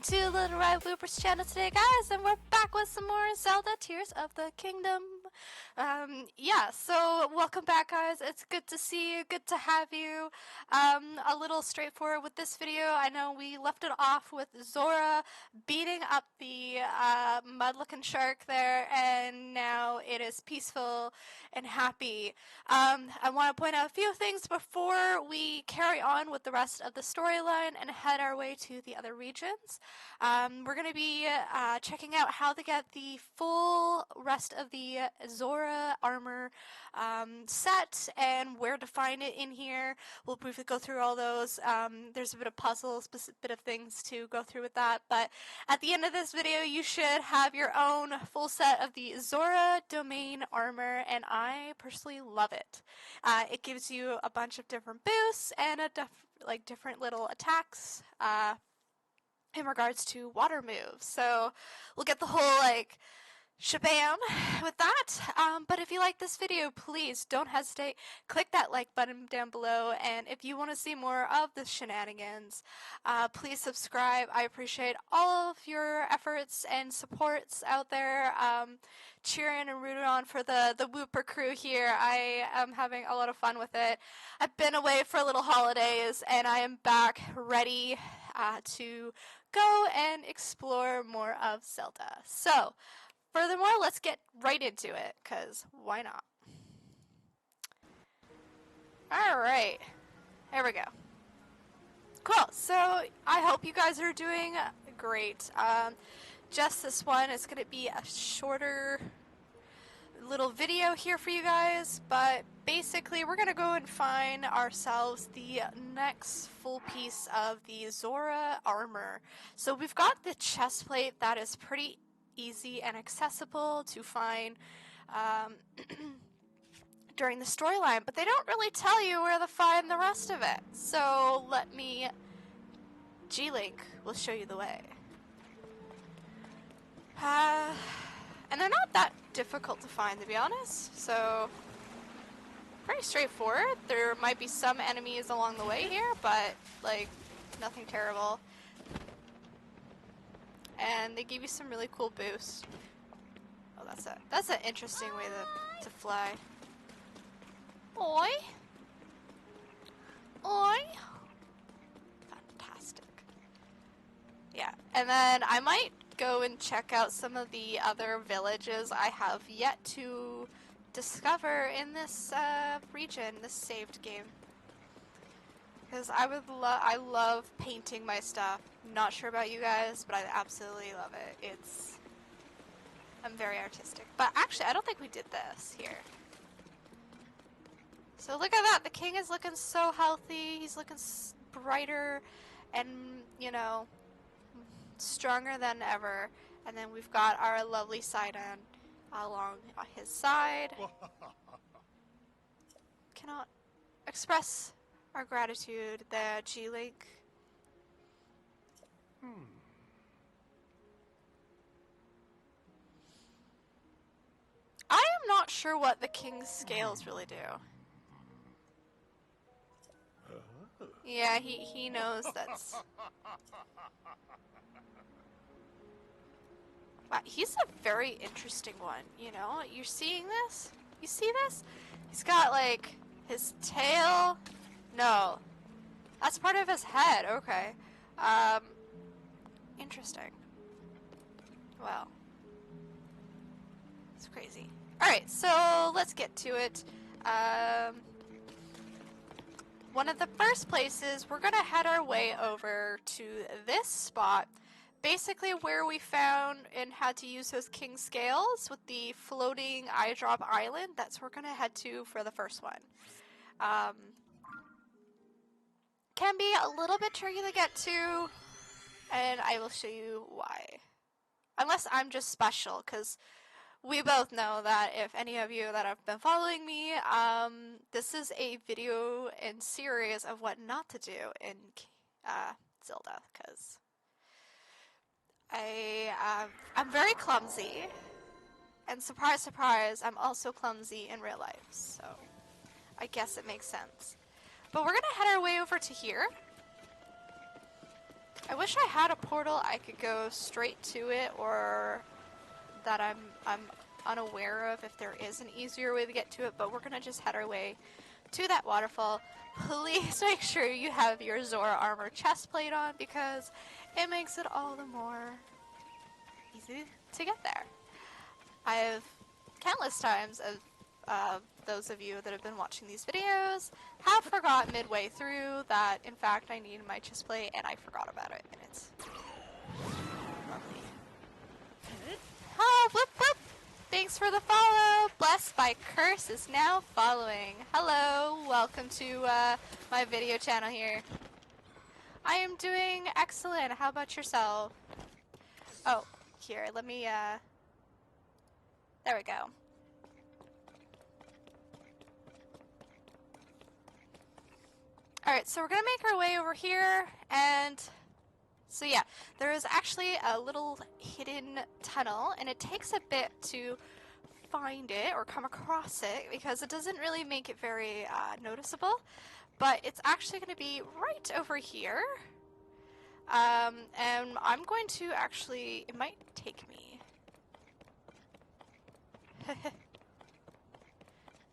to Little Red Wooper's channel today, guys, and we're back with some more Zelda Tears of the Kingdom. Yeah, so welcome back, guys. It's good to see you, good to have you. A little straightforward with this video. I know we left it off with Zora beating up the mud-looking shark there, and now it is peaceful and happy. I want to point out a few things before we carry on with the rest of the storyline and head our way to the other regions. We're going to be checking out how to get the full rest of the Zora Armor set and where to find it in here. We'll briefly go through all those. There's a bit of puzzles, a bit of things to go through with that, but at the end of this video you should have your own full set of the Zora Domain Armor, and I personally love it. It gives you a bunch of different boosts and different little attacks in regards to water moves. So we'll get the whole shabam with that. But if you like this video, please don't hesitate. Click that like button down below, and if you want to see more of the shenanigans, please subscribe. I appreciate all of your efforts and supports out there, cheering and rooting on for the Wooper crew here. I am having a lot of fun with it. I've been away for a little holidays, and I am back ready to go and explore more of Zelda. So furthermore, let's get right into it, because why not? Alright, here we go. Cool, so I hope you guys are doing great. Just this one is going to be a shorter little video here for you guys, but basically we're going to go and find ourselves the next full piece of the Zora Armor. So we've got the chest plate that is pretty easy and accessible to find during the storyline, but they don't really tell you where to find the rest of it. So Glink will show you the way. And they're not that difficult to find, to be honest, so pretty straightforward. There might be some enemies along the way here, but nothing terrible. And they give you some really cool boosts. Oh, that's an interesting way to fly. Oi! Oi! Fantastic. Yeah, and then I might go and check out some of the other villages I have yet to discover in this region, this saved game. Because I love painting my stuff. Not sure about you guys, but I absolutely love it. I'm very artistic. But actually, I don't think we did this here. So look at that. The king is looking so healthy. He's looking brighter and, stronger than ever. And then we've got our lovely Sidon along his side. Cannot express our gratitude there, Glink. I am not sure what the king's scales really do. Yeah, he knows that's... Wow, he's a very interesting one, You're seeing this? You see this? He's got, his tail... No. That's part of his head, okay. Interesting. Well. It's crazy. Alright, so let's get to it. One of the first places, we're gonna head our way over to this spot. Basically where we found and had to use those king scales with the floating eye drop island. That's where we're gonna head to for the first one. Can be a little bit tricky to get to, and I will show you why. Unless I'm just special, because we both know that if any of you that have been following me, this is a video and series of what not to do in Zelda, because I'm very clumsy, and surprise, surprise, I'm also clumsy in real life, so I guess it makes sense. But we're gonna head our way over to here. I wish I had a portal I could go straight to it, or that I'm unaware of if there is an easier way to get to it, but we're gonna just head our way to that waterfall. Please make sure you have your Zora Armor chest plate on, because it makes it all the more easy to get there. I've countless times of those of you that have been watching these videos have forgot midway through that in fact I need my chest plate, and I forgot about it, and it's lovely. Oh, Woop Woop! Thanks for the follow! Blessed by Curse is now following. Hello, welcome to my video channel here. I am doing excellent. How about yourself? Oh, here, let me, there we go. Alright, so we're gonna make our way over here, and so yeah, there is actually a little hidden tunnel, and it takes a bit to find it or come across it because it doesn't really make it very noticeable, but it's actually going to be right over here. And I'm going to actually, it might take me.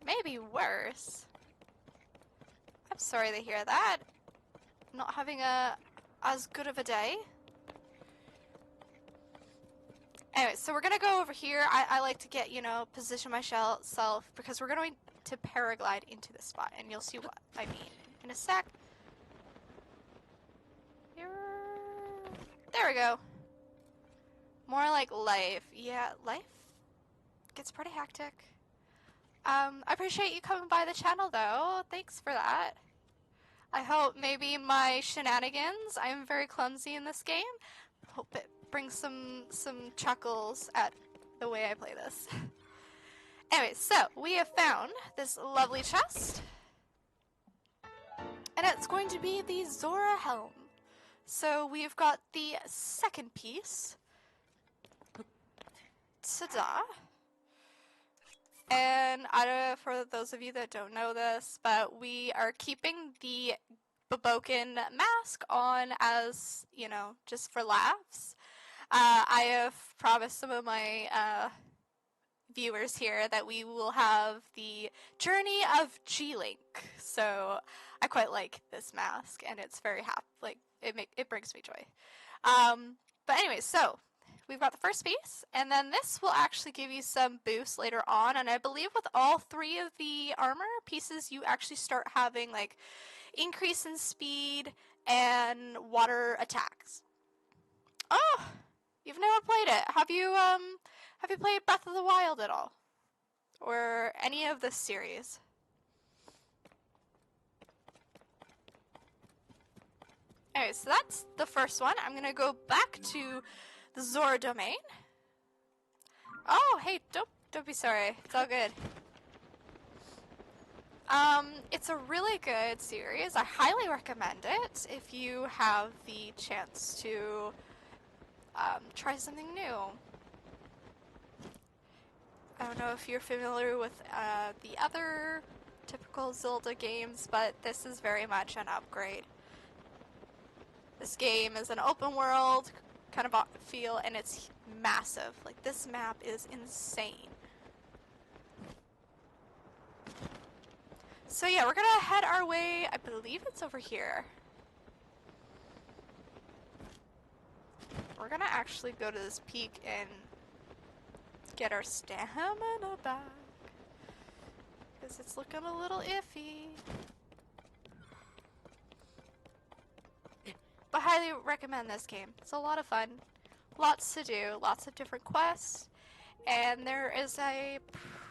Maybe worse. I'm sorry to hear that. Not having as good of a day. Anyway, so we're gonna go over here. I like to get, you know, position myself because we're going to paraglide into this spot, and you'll see what I mean in a sec. Here. There we go. More like life. Yeah, life gets pretty hectic. I appreciate you coming by the channel, though. Thanks for that. I hope maybe my shenanigans, I'm very clumsy in this game, hope it brings some chuckles at the way I play this. Anyway, so we have found this lovely chest, and it's going to be the Zora helm. So we've got the second piece. Ta-da! And for those of you that don't know this, but we are keeping the Boboken mask on as, you know, just for laughs. I have promised some of my viewers here that we will have the journey of Glink. So I quite like this mask, and it's very happy. Like it brings me joy. But anyway, so we've got the first piece, and then this will actually give you some boosts later on. And I believe with all three of the armor pieces, you actually start having like increase in speed and water attacks. Oh, you've never played it. Have you played Breath of the Wild at all? Or any of this series? Anyway, so that's the first one. I'm gonna go back to the Zora domain. Oh, hey, don't be sorry. It's all good. It's a really good series. I highly recommend it if you have the chance to try something new. I don't know if you're familiar with the other typical Zelda games, but this is very much an upgrade. This game is an open world kind of feel, and it's massive. Like, this map is insane. So yeah, we're gonna head our way, I believe it's over here. We're gonna actually go to this peak and get our stamina back, because it's looking a little iffy. But highly recommend this game. It's a lot of fun. Lots to do, lots of different quests. And there is a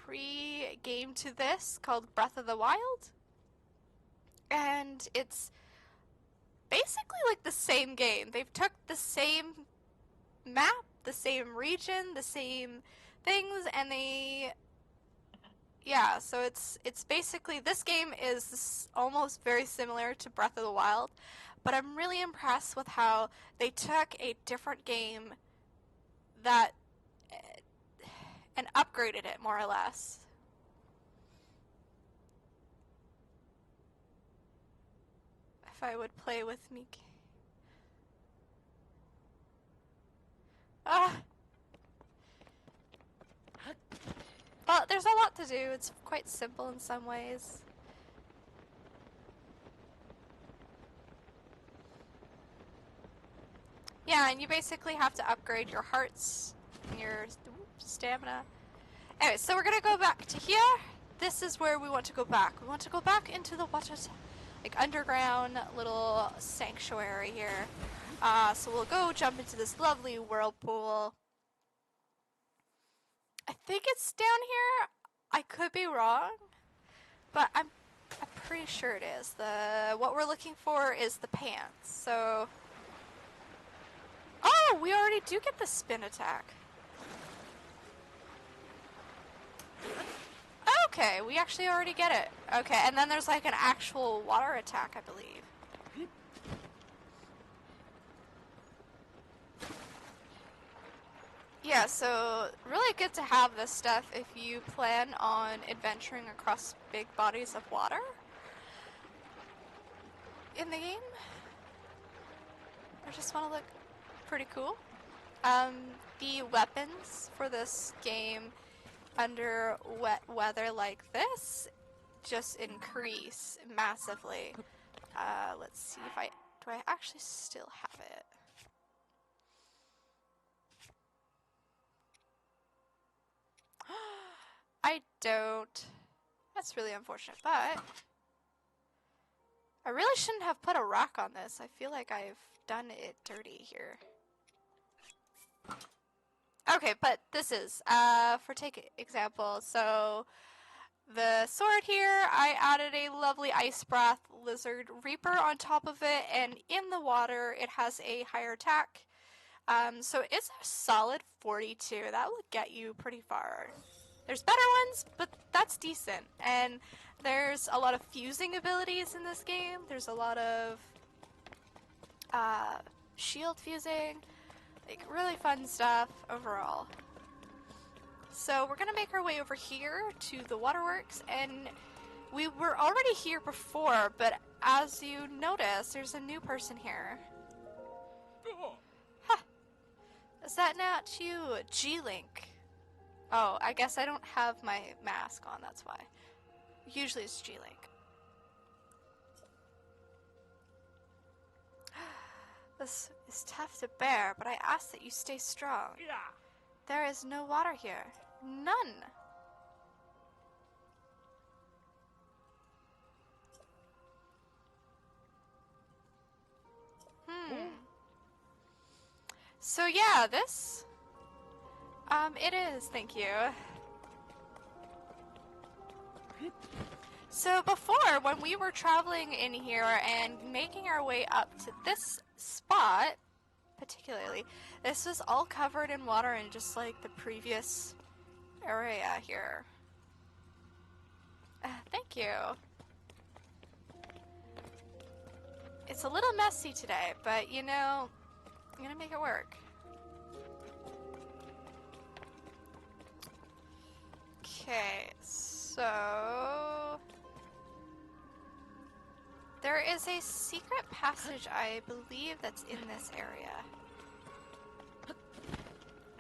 pre-game to this called Breath of the Wild. And it's basically like the same game. They've took the same map, the same region, the same things, and yeah, so it's basically, this game is almost very similar to Breath of the Wild, but I'm really impressed with how they took a different game that and upgraded it more or less. If I would play with me. there's a lot to do. It's quite simple in some ways. Yeah, and you basically have to upgrade your hearts and your stamina. Anyway, so we're gonna go back to here. This is where we want to go back. We want to go back into the water, like underground little sanctuary here. So we'll go jump into this lovely whirlpool. I think it's down here. I could be wrong, but I'm pretty sure it is. What we're looking for is the pants. So, oh, we already do get the spin attack. Okay, we actually already get it. Okay, and then there's like an actual water attack, I believe. Yeah, so really good to have this stuff if you plan on adventuring across big bodies of water in the game. I just want to look pretty cool. The weapons for this game under wet weather like this just increase massively. Let's see if do I actually still have it? I don't. That's really unfortunate, but I really shouldn't have put a rock on this. I feel like I've done it dirty here. Okay, but this is, for take example, so the sword here, I added a lovely Ice Breath Lizard Reaper on top of it, and in the water, it has a higher attack. So it's a solid 42. That will get you pretty far. There's better ones, but that's decent. And there's a lot of fusing abilities in this game. There's a lot of shield fusing. Like, really fun stuff overall. So we're gonna make our way over here to the waterworks, and we were already here before, but as you notice, there's a new person here. Huh. Is that not you, Glink? Oh, I guess I don't have my mask on, that's why. Usually it's Glink. This is tough to bear, but I ask that you stay strong. Yeah. There is no water here. None. So yeah, this... it is, thank you. So before, when we were traveling in here and making our way up to this spot, particularly, this was all covered in water in just like the previous area here. Thank you. It's a little messy today, but you know, I'm gonna make it work. Okay, so there is a secret passage, I believe, that's in this area.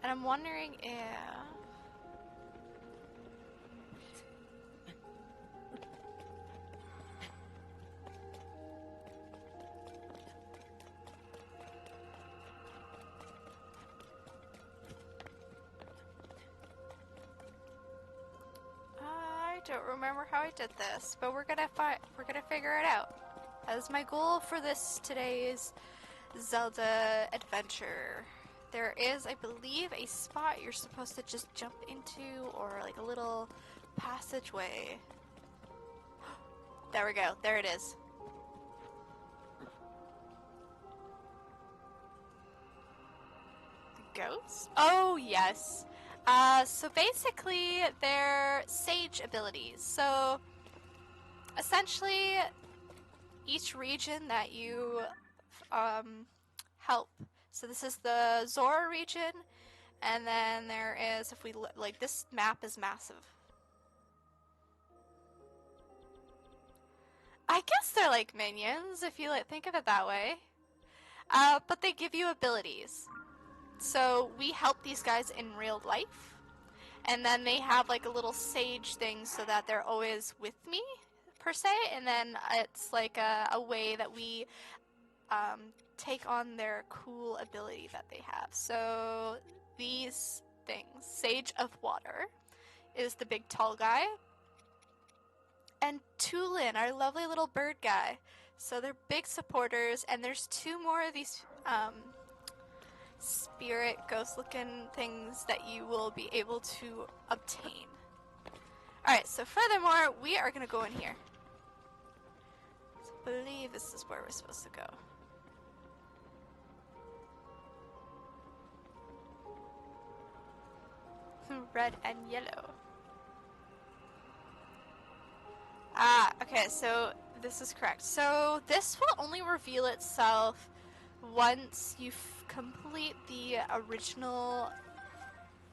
And I'm wondering if... I don't remember how I did this, but we're gonna figure it out. As my goal for this today's Zelda adventure, there is, I believe, a spot you're supposed to just jump into, or like a little passageway. There we go. There it is. The ghost? Oh, yes. So basically, they're sage abilities. So, essentially, each region that you help. So this is the Zora region, and then there is, if we like, this map is massive. I guess they're like minions, if you think of it that way. But they give you abilities. So we help these guys in real life, And then they have like a little sage thing so that they're always with me, per se. And then it's like a way that we take on their cool ability that they have. So these things, Sage of Water is the big tall guy, and Tulin, our lovely little bird guy. So they're big supporters, and there's two more of these spirit ghost looking things that you will be able to obtain. Alright, so furthermore, we are going to go in here. So I believe this is where we're supposed to go. Red and yellow. Ah, okay, so this is correct. So this will only reveal itself once you complete the original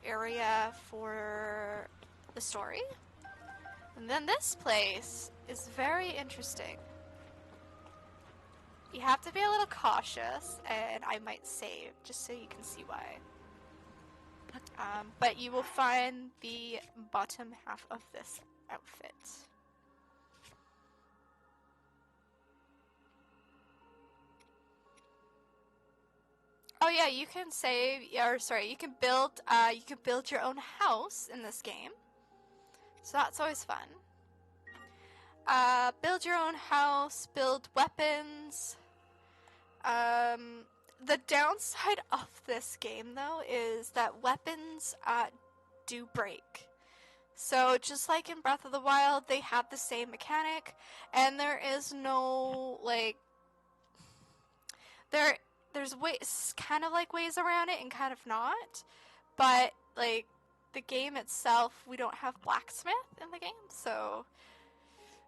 area for the story. And then this place is very interesting. You have to be a little cautious, and I might save just so you can see why. But you will find the bottom half of this outfit. Oh yeah, you can save, or sorry, you can build your own house in this game. So that's always fun. Build your own house, build weapons. The downside of this game, though, is that weapons do break. So just like in Breath of the Wild, they have the same mechanic, and there is no, like, there's ways, kind of like ways around it and kind of not, but like the game itself, we don't have blacksmith in the game, so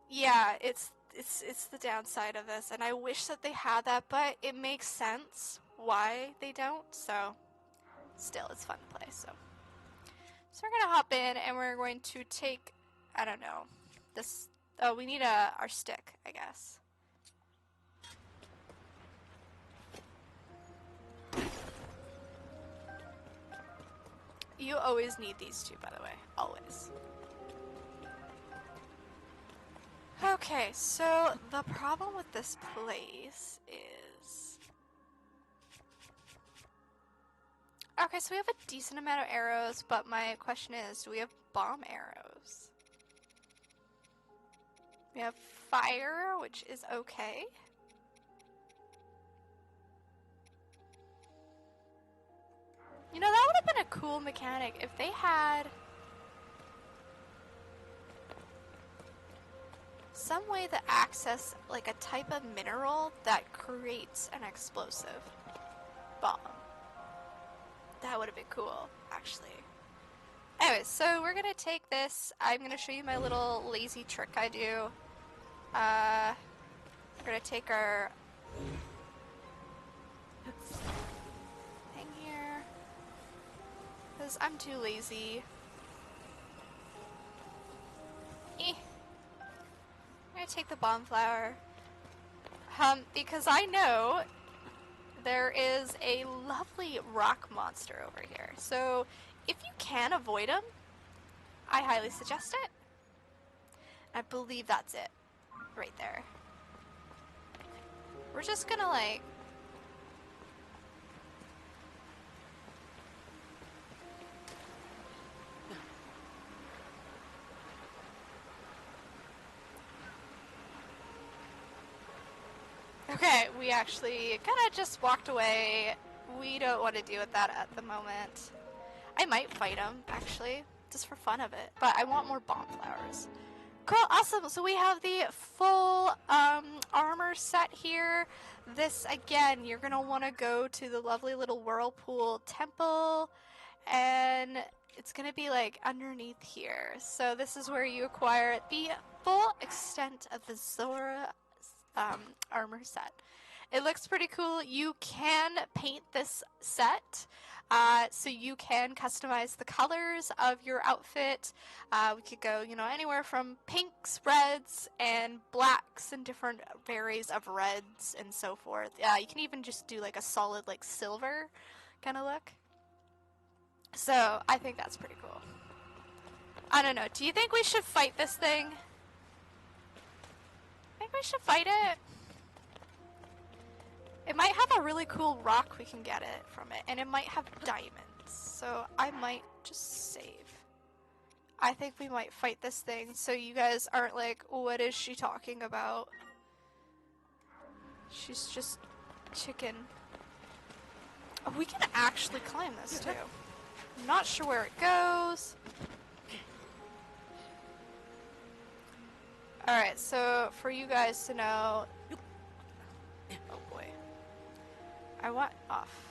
yeah, it's the downside of this, and I wish that they had that, but it makes sense why they don't, so still, it's fun to play, so we're gonna hop in, and we're going to take, I don't know, this, oh, we need our stick, I guess. You always need these two, by the way, always. Okay, so the problem with this place is... Okay, so we have a decent amount of arrows, but my question is, do we have bomb arrows? We have fire, which is okay. You know, that would have been a cool mechanic if they had some way to access like a type of mineral that creates an explosive bomb. That would have been cool, actually. Anyways, so we're gonna take this. I'm gonna show you my little lazy trick I do. We're gonna take our thing here, because I'm too lazy. I'm gonna take the bomb flower. Because I know there is a lovely rock monster over here. So if you can avoid him, I highly suggest it. I believe that's it. Right there. We're just gonna like... Okay, we actually kind of just walked away. We don't want to deal with that at the moment. I might fight him, actually, just for fun of it. But I want more bomb flowers. Cool, awesome. So we have the full armor set here. This, again, you're going to want to go to the lovely little Whirlpool Temple. And it's going to be, like, underneath here. So this is where you acquire the full extent of the Zora armor set. It looks pretty cool. You can paint this set, so you can customize the colors of your outfit. We could go, you know, anywhere from pinks, reds, and blacks, and different varies of reds and so forth. You can even just do like a solid, like silver kind of look. So I think that's pretty cool. I don't know. Do you think we should fight this thing? I think we should fight it. It might have a really cool rock we can get it from it, and it might have diamonds. So I might just save. I think we might fight this thing so you guys aren't like, what is she talking about? She's just chicken. Oh, we can actually climb this too. I'm not sure where it goes. Alright, so for you guys to know... Oh boy. I want off.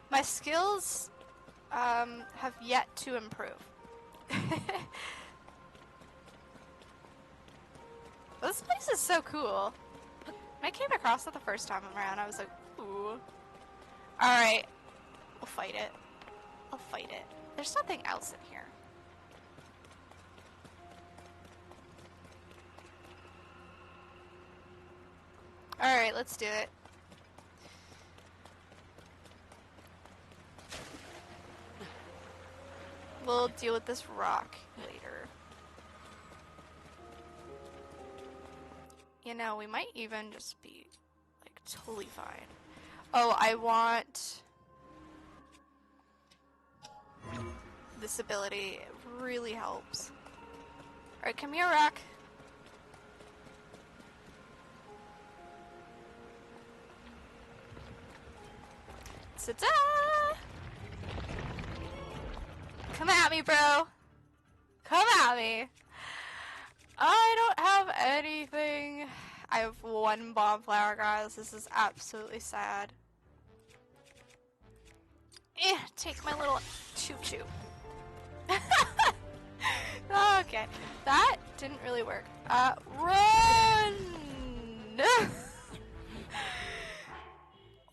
My skills have yet to improve. This place is so cool. When I came across it the first time around, I was like, ooh. Alright. We'll fight it. I'll fight it. There's nothing else in here. Alright, let's do it. We'll deal with this rock later. You know, we might even just be, like, totally fine. Oh, I want this ability. It really helps. Alright, come here, rock. Ta-da! Come at me, bro. Come at me. I don't have anything. I have one bomb flower, guys. This is absolutely sad. Take my little choo-choo. Okay. That didn't really work. Run!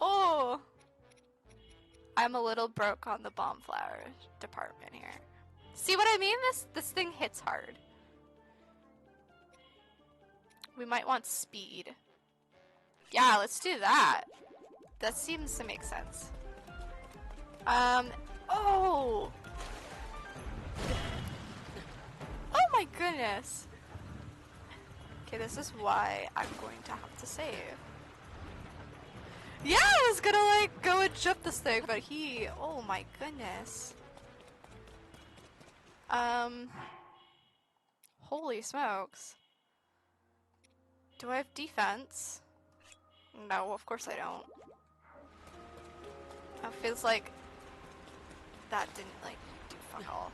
Oh. I'm a little broke on the bomb flower department here. See what I mean? This thing hits hard. We might want speed. Yeah, let's do that. That seems to make sense. Oh! Oh my goodness! Okay, this is why I'm going to have to save. Yeah, I was gonna like go and jump this thing, but oh my goodness. Holy smokes. Do I have defense? No, of course I don't. It feels like that didn't like do fuck all.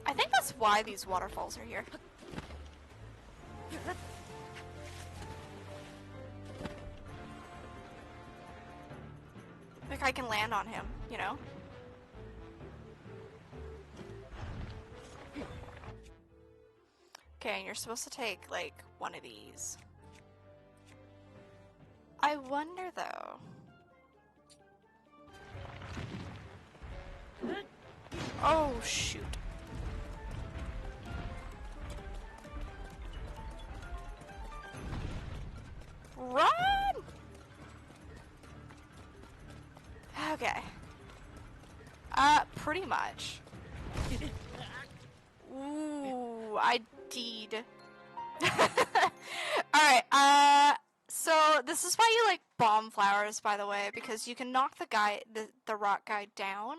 I think that's why these waterfalls are here. Like I can land on him, you know? Okay, and you're supposed to take, like, one of these. I wonder, though. Oh, shoot. Run! Okay. Pretty much. Ooh, I did. Alright, so this is why you like bomb flowers, by the way, because you can knock the rock guy down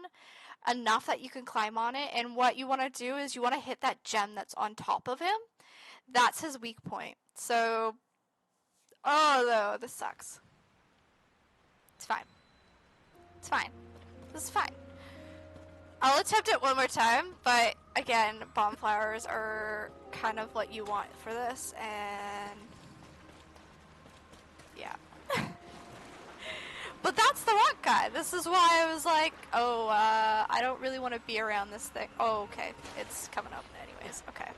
enough that you can climb on it, and what you want to do is you want to hit that gem that's on top of him. That's his weak point. So, oh no, this sucks. It's fine. It's fine. This is fine. I'll attempt it one more time, but again, bomb flowers are kind of what you want for this, and yeah. But that's the rock guy. This is why I was like, oh, I don't really want to be around this thing. Oh, okay. It's coming up anyways. Okay.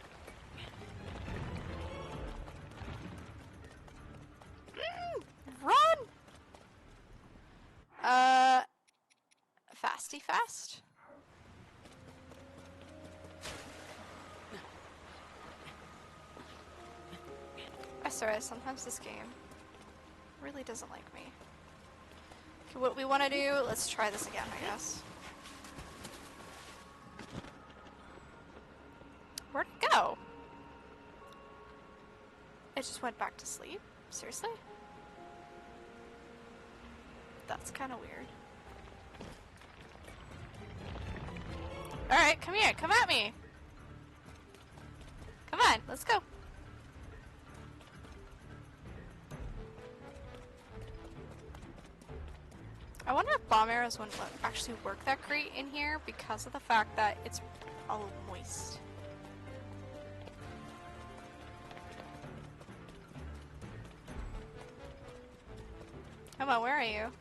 Run! Fasty fast? I swear, sometimes this game really doesn't like me. Okay, what we want to do, let's try this again, I guess. Where'd it go? It just went back to sleep? Seriously? That's kind of weird. Alright, come here, come at me! Come on, let's go. I wonder if bomb arrows wouldn't actually work that great in here because of the fact that it's all moist. Come on, where are you?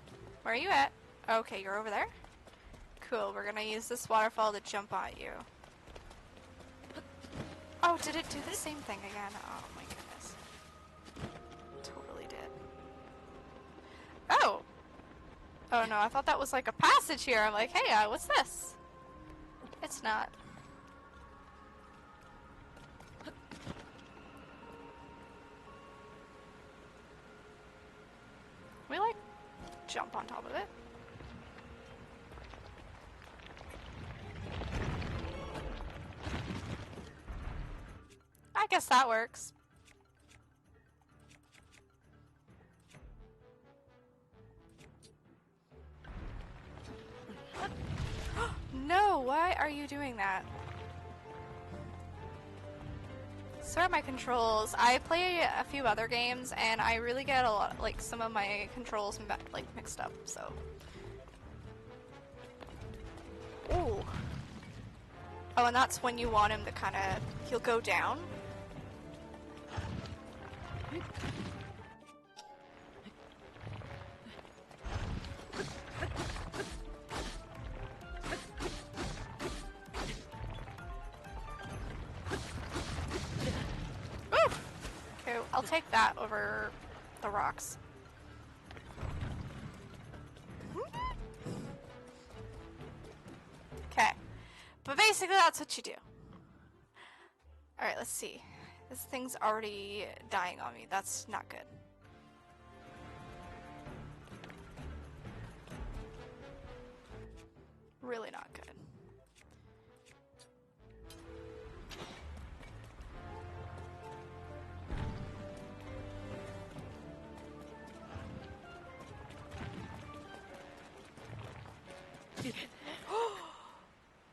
Where are you at? Okay, you're over there? Cool, we're gonna use this waterfall to jump at you. Oh, did it do the same thing again? Oh my goodness. Totally did. Oh! Oh no, I thought that was like a passage here. I'm like, hey, what's this? It's not. We like jump on top of it. I guess that works. No, why are you doing that? Sorry, my controls. I play a few other games and I really get a lot, like some of my controls like mixed up, so. Ooh. Oh, and that's when you want him to kind of, he'll go down. Okay, I'll take that over the rocks. Okay, but basically that's what you do. Alright, let's see. This thing's already dying on me. That's not good. Really not good.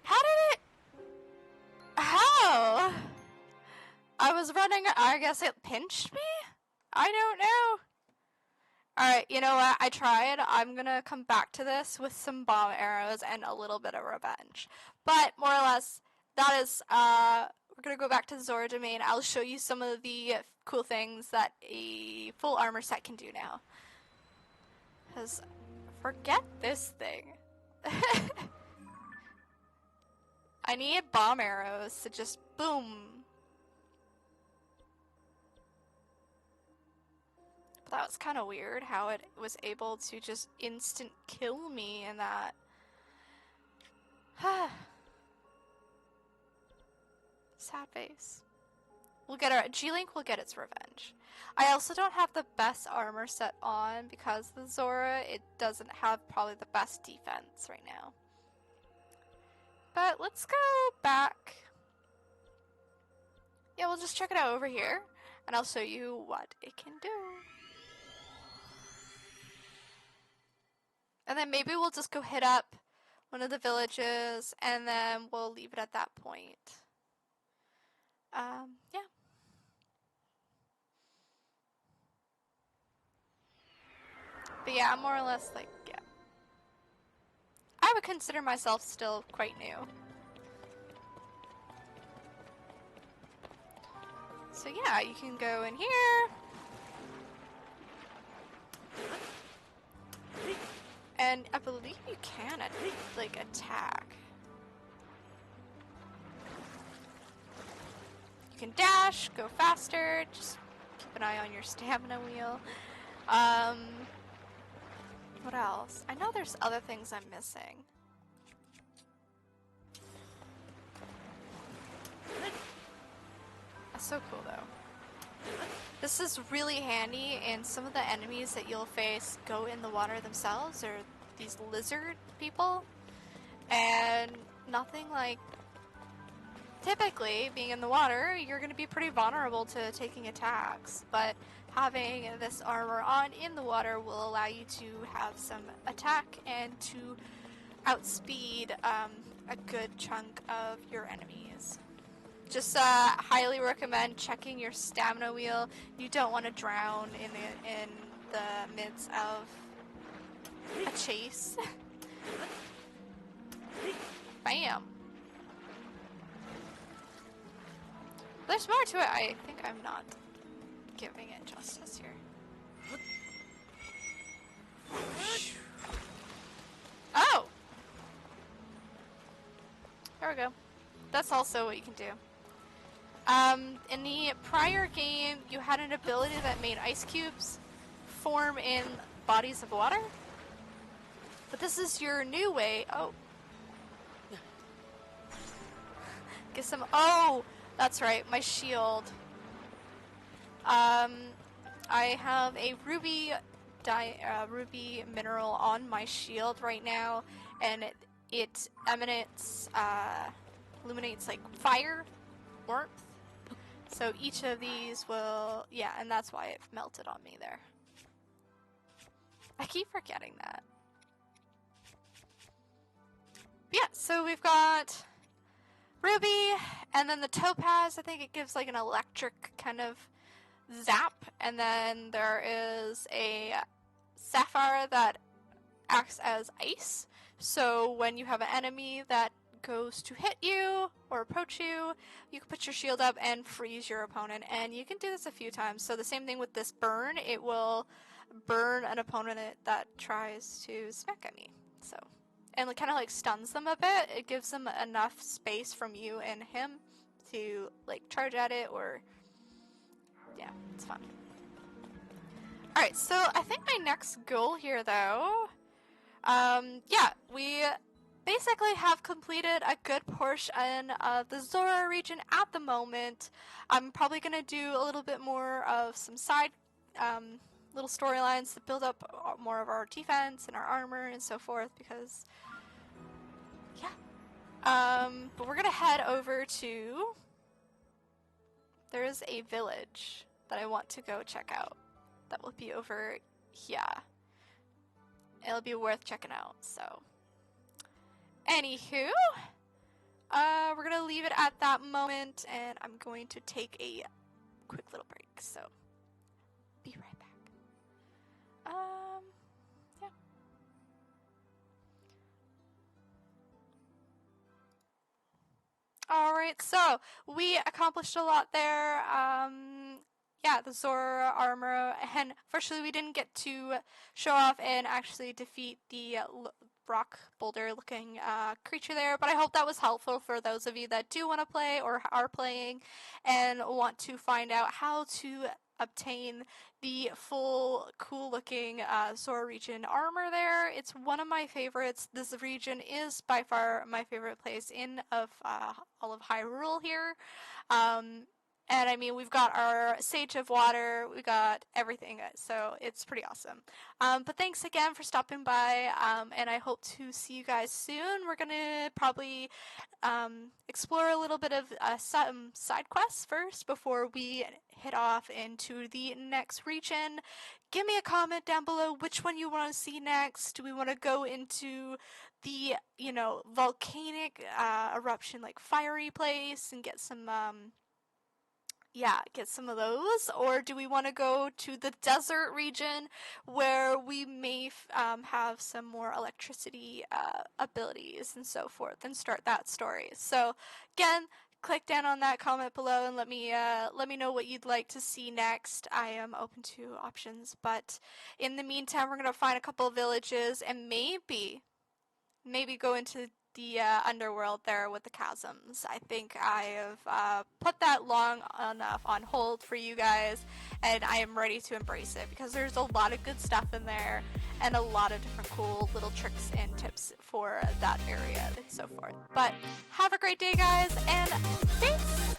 How did it? How? I was running, I guess it pinched me? I don't know. Alright, you know what? I tried. I'm gonna come back to this with some bomb arrows and a little bit of revenge. But, more or less, that is, we're gonna go back to the Zora domain. I'll show you some of the cool things that a full armor set can do now. Because, forget this thing. I need bomb arrows to just boom. But that was kind of weird how it was able to just instant kill me in that. Sad face. We'll get our Glink will get its revenge. I also don't have the best armor set on because the Zora, it doesn't have probably the best defense right now. But let's go back. Yeah, we'll just check it out over here, and I'll show you what it can do. And then maybe we'll just go hit up one of the villages, and then we'll leave it at that point. Yeah. But yeah, I'm more or less like, yeah. I would consider myself still quite new. So yeah, you can go in here. And I believe you can, like, attack. You can dash, go faster, just keep an eye on your stamina wheel. What else? I know there's other things I'm missing. That's so cool, though. This is really handy, and some of the enemies that you'll face go in the water themselves, or these lizard people, and nothing like... Typically, being in the water, you're going to be pretty vulnerable to taking attacks, but having this armor on in the water will allow you to have some attack and to outspeed a good chunk of your enemies. Just highly recommend checking your stamina wheel. You don't want to drown in the midst of a chase. Bam! There's more to it. I think I'm not giving it justice here. Oh! There we go. That's also what you can do. In the prior game, you had an ability that made ice cubes form in bodies of water. But this is your new way. Oh. Get some... Oh! That's right, my shield. I have a ruby mineral on my shield right now, and it illuminates like fire, warmth. So each of these will, yeah, and that's why it melted on me there. I keep forgetting that. Yeah, so we've got ruby, and then the topaz, I think it gives like an electric kind of zap, and then there is a sapphire that acts as ice, so when you have an enemy that goes to hit you or approach you, you can put your shield up and freeze your opponent, and you can do this a few times. So the same thing with this burn, it will burn an opponent that tries to smack at me. So, and it kind of like stuns them a bit. It gives them enough space from you and him to like charge at it, or yeah, it's fun. Alright, so I think my next goal here though, yeah, we basically have completed a good portion of the Zora region at the moment. I'm probably going to do a little bit more of some side little storylines to build up more of our defense and our armor and so forth, because yeah. But we're going to head over to... There's a village that I want to go check out. That will be over here. It'll be worth checking out, so... Anywho, we're gonna leave it at that moment, and I'm going to take a quick little break, so be right back. Yeah. Alright, so we accomplished a lot there. Yeah, the Zora Armor, and unfortunately we didn't get to show off and actually defeat the rock boulder looking creature there, but I hope that was helpful for those of you that do want to play or are playing and want to find out how to obtain the full cool looking Zora Region armor there. It's one of my favorites. This region is by far my favorite place in all of Hyrule here. And I mean, we've got our Sage of Water, we got everything, so it's pretty awesome. But thanks again for stopping by, and I hope to see you guys soon. We're gonna probably explore a little bit of some side quests first before we head off into the next region. Give me a comment down below which one you want to see next. Do we want to go into the, volcanic eruption, like fiery place, and get some get some of those, or do we want to go to the desert region where we may have some more electricity abilities and so forth and start that story? So again, click down on that comment below and let me know what you'd like to see next. I am open to options, but in the meantime, we're gonna find a couple of villages and maybe go into the underworld there with the chasms. I think I have put that long enough on hold for you guys, and I am ready to embrace it because there's a lot of good stuff in there and a lot of different cool little tricks and tips for that area and so forth. But have a great day, guys, and thanks!